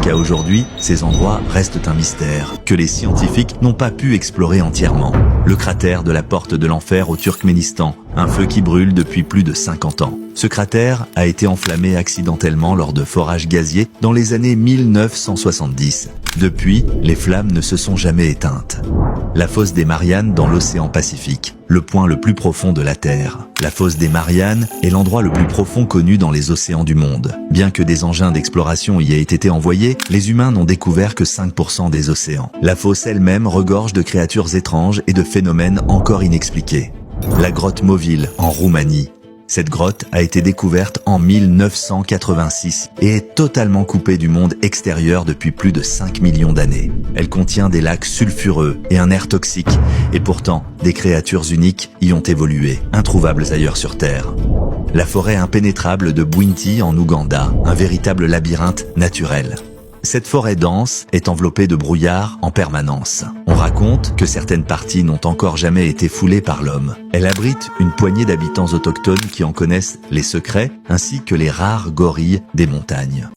Jusqu'à aujourd'hui, ces endroits restent un mystère que les scientifiques n'ont pas pu explorer entièrement. Le cratère de la Porte de l'Enfer au Turkménistan, un feu qui brûle depuis plus de 50 ans. Ce cratère a été enflammé accidentellement lors de forages gaziers dans les années 1970. Depuis, les flammes ne se sont jamais éteintes. La fosse des Mariannes dans l'océan Pacifique, le point le plus profond de la Terre. La fosse des Mariannes est l'endroit le plus profond connu dans les océans du monde. Bien que des engins d'exploration y aient été envoyés, les humains n'ont découvert que 5% des océans. La fosse elle-même regorge de créatures étranges et de phénomènes encore inexpliqués. La grotte Movil, en Roumanie. Cette grotte a été découverte en 1986 et est totalement coupée du monde extérieur depuis plus de 5 millions d'années. Elle contient des lacs sulfureux et un air toxique, et pourtant, des créatures uniques y ont évolué, introuvables ailleurs sur Terre. La forêt impénétrable de Bwinti en Ouganda, un véritable labyrinthe naturel. Cette forêt dense est enveloppée de brouillard en permanence. On raconte que certaines parties n'ont encore jamais été foulées par l'homme. Elle abrite une poignée d'habitants autochtones qui en connaissent les secrets, ainsi que les rares gorilles des montagnes.